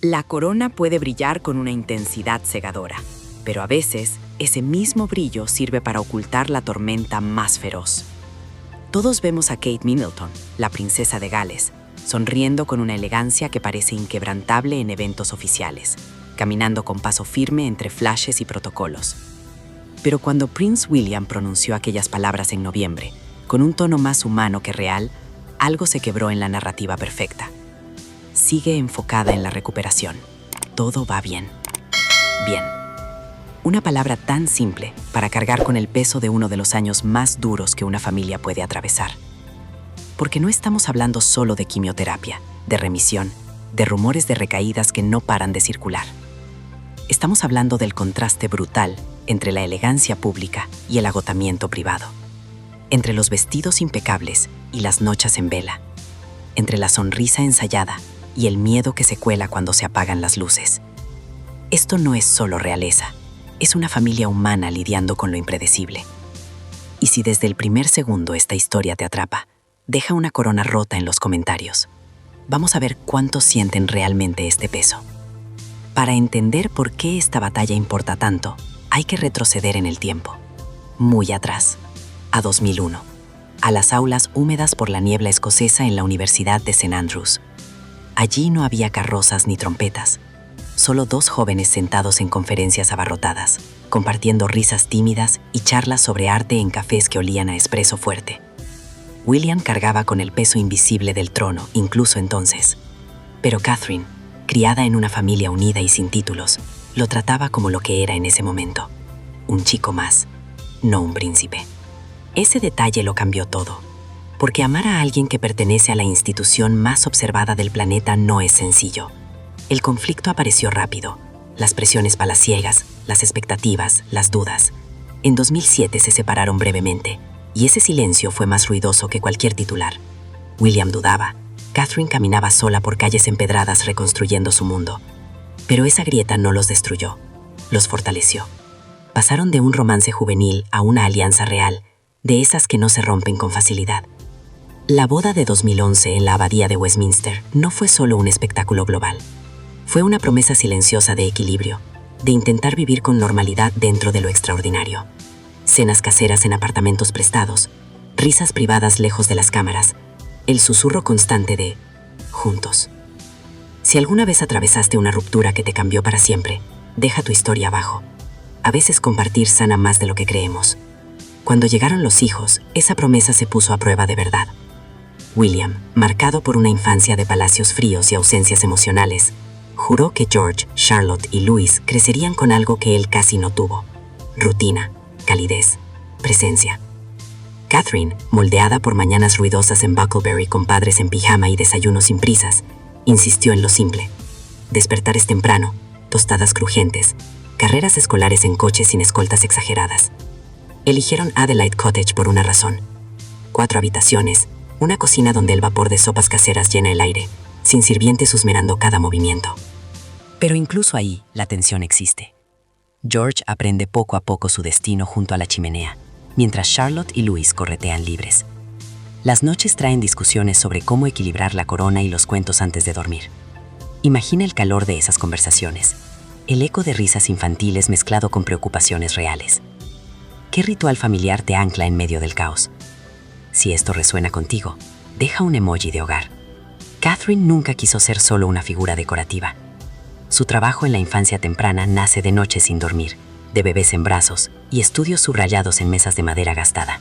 La corona puede brillar con una intensidad cegadora, pero a veces ese mismo brillo sirve para ocultar la tormenta más feroz. Todos vemos a Kate Middleton, la princesa de Gales, sonriendo con una elegancia que parece inquebrantable en eventos oficiales, caminando con paso firme entre flashes y protocolos. Pero cuando Prince William pronunció aquellas palabras en noviembre, con un tono más humano que real, algo se quebró en la narrativa perfecta. Sigue enfocada en la recuperación. Todo va bien. Bien. Una palabra tan simple para cargar con el peso de uno de los años más duros que una familia puede atravesar. Porque no estamos hablando solo de quimioterapia, de remisión, de rumores de recaídas que no paran de circular. Estamos hablando del contraste brutal entre la elegancia pública y el agotamiento privado. Entre los vestidos impecables y las noches en vela. Entre la sonrisa ensayada y el miedo que se cuela cuando se apagan las luces. Esto no es solo realeza, es una familia humana lidiando con lo impredecible. Y si desde el primer segundo esta historia te atrapa, deja una corona rota en los comentarios. Vamos a ver cuántos sienten realmente este peso. Para entender por qué esta batalla importa tanto, hay que retroceder en el tiempo. Muy atrás, a 2001, a las aulas húmedas por la niebla escocesa en la Universidad de St. Andrews. Allí no había carrozas ni trompetas, solo dos jóvenes sentados en conferencias abarrotadas, compartiendo risas tímidas y charlas sobre arte en cafés que olían a espresso fuerte. William cargaba con el peso invisible del trono, incluso entonces. Pero Catherine, criada en una familia unida y sin títulos, lo trataba como lo que era en ese momento. Un chico más, no un príncipe. Ese detalle lo cambió todo. Porque amar a alguien que pertenece a la institución más observada del planeta no es sencillo. El conflicto apareció rápido. Las presiones palaciegas, las expectativas, las dudas. En 2007 se separaron brevemente, y ese silencio fue más ruidoso que cualquier titular. William dudaba. Catherine caminaba sola por calles empedradas reconstruyendo su mundo. Pero esa grieta no los destruyó, los fortaleció. Pasaron de un romance juvenil a una alianza real, de esas que no se rompen con facilidad. La boda de 2011 en la Abadía de Westminster no fue solo un espectáculo global. Fue una promesa silenciosa de equilibrio, de intentar vivir con normalidad dentro de lo extraordinario. Cenas caseras en apartamentos prestados, risas privadas lejos de las cámaras, el susurro constante de «juntos». Si alguna vez atravesaste una ruptura que te cambió para siempre, deja tu historia abajo. A veces compartir sana más de lo que creemos. Cuando llegaron los hijos, esa promesa se puso a prueba de verdad. William, marcado por una infancia de palacios fríos y ausencias emocionales, juró que George, Charlotte y Louis crecerían con algo que él casi no tuvo: rutina, calidez, presencia. Catherine, moldeada por mañanas ruidosas en Bucklebury con padres en pijama y desayunos sin prisas, insistió en lo simple: despertares temprano, tostadas crujientes, carreras escolares en coches sin escoltas exageradas. Eligieron Adelaide Cottage por una razón: 4 habitaciones, una cocina donde el vapor de sopas caseras llena el aire, sin sirvientes husmeando cada movimiento. Pero incluso ahí, la tensión existe. George aprende poco a poco su destino junto a la chimenea, mientras Charlotte y Louis corretean libres. Las noches traen discusiones sobre cómo equilibrar la corona y los cuentos antes de dormir. Imagina el calor de esas conversaciones, el eco de risas infantiles mezclado con preocupaciones reales. ¿Qué ritual familiar te ancla en medio del caos? Si esto resuena contigo, deja un emoji de hogar. Catherine nunca quiso ser solo una figura decorativa. Su trabajo en la infancia temprana nace de noches sin dormir, de bebés en brazos y estudios subrayados en mesas de madera gastada.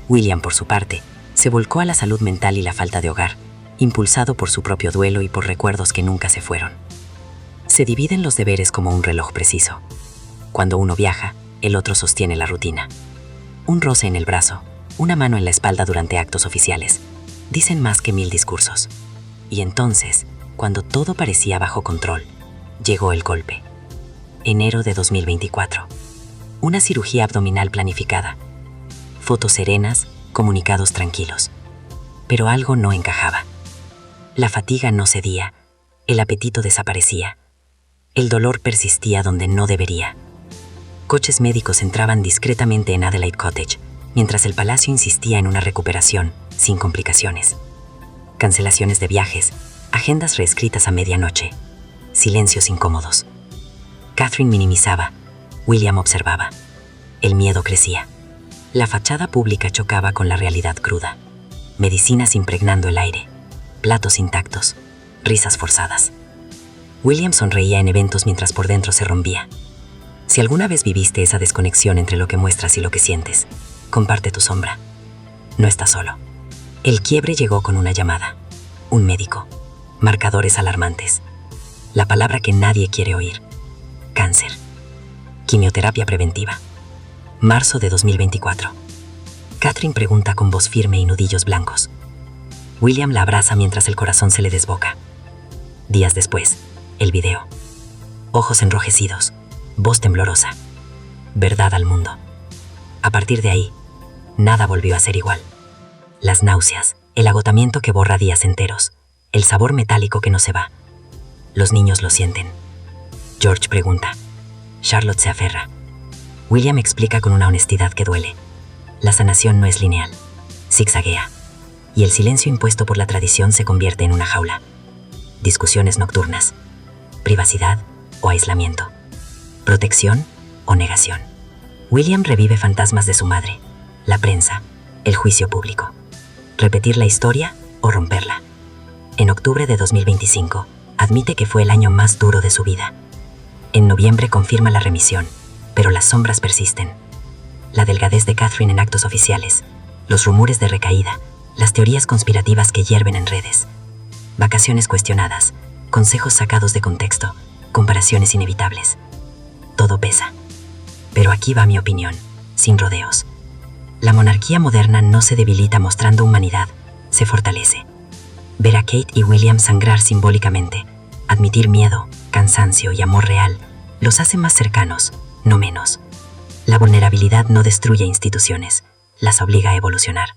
William, por su parte, se volcó a la salud mental y la falta de hogar, impulsado por su propio duelo y por recuerdos que nunca se fueron. Se dividen los deberes como un reloj preciso. Cuando uno viaja, el otro sostiene la rutina. Un roce en el brazo, una mano en la espalda durante actos oficiales, dicen más que 1000 discursos. Y entonces, cuando todo parecía bajo control, llegó el golpe. Enero de 2024. Una cirugía abdominal planificada. Fotos serenas, comunicados tranquilos. Pero algo no encajaba. La fatiga no cedía, el apetito desaparecía. El dolor persistía donde no debería. Coches médicos entraban discretamente en Adelaide Cottage, mientras el palacio insistía en una recuperación, sin complicaciones. Cancelaciones de viajes, agendas reescritas a medianoche. Silencios incómodos. Catherine minimizaba. William observaba. El miedo crecía. La fachada pública chocaba con la realidad cruda. Medicinas impregnando el aire. Platos intactos. Risas forzadas. William sonreía en eventos mientras por dentro se rompía. Si alguna vez viviste esa desconexión entre lo que muestras y lo que sientes, comparte tu sombra. No estás solo. El quiebre llegó con una llamada. Un médico. Marcadores alarmantes. La palabra que nadie quiere oír. Cáncer. Quimioterapia preventiva. Marzo de 2024. Catherine pregunta con voz firme y nudillos blancos. William la abraza mientras el corazón se le desboca. Días después, el video. Ojos enrojecidos, voz temblorosa. Verdad al mundo. A partir de ahí, nada volvió a ser igual. Las náuseas, el agotamiento que borra días enteros, el sabor metálico que no se va. Los niños lo sienten. George pregunta. Charlotte se aferra. William explica con una honestidad que duele. La sanación no es lineal, zigzaguea, y el silencio impuesto por la tradición se convierte en una jaula. Discusiones nocturnas, privacidad o aislamiento, protección o negación. William revive fantasmas de su madre, la prensa, el juicio público. Repetir la historia o romperla. En octubre de 2025, admite que fue el año más duro de su vida. En noviembre confirma la remisión, pero las sombras persisten. La delgadez de Catherine en actos oficiales, los rumores de recaída, las teorías conspirativas que hierven en redes. Vacaciones cuestionadas, consejos sacados de contexto, comparaciones inevitables. Todo pesa. Pero aquí va mi opinión, sin rodeos. La monarquía moderna no se debilita mostrando humanidad, se fortalece. Ver a Kate y William sangrar simbólicamente, admitir miedo, cansancio y amor real, los hace más cercanos, no menos. La vulnerabilidad no destruye instituciones, las obliga a evolucionar.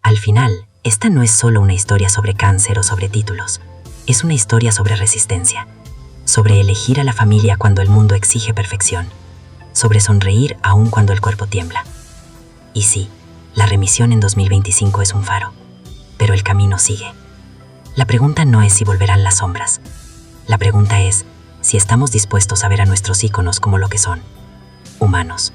Al final, esta no es solo una historia sobre cáncer o sobre títulos, es una historia sobre resistencia, sobre elegir a la familia cuando el mundo exige perfección, sobre sonreír aún cuando el cuerpo tiembla. Y sí, la remisión en 2025 es un faro, pero el camino sigue. La pregunta no es si volverán las sombras. La pregunta es si estamos dispuestos a ver a nuestros íconos como lo que son, humanos.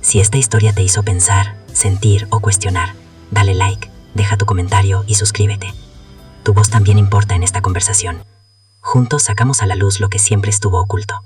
Si esta historia te hizo pensar, sentir o cuestionar, dale like, deja tu comentario y suscríbete. Tu voz también importa en esta conversación. Juntos sacamos a la luz lo que siempre estuvo oculto.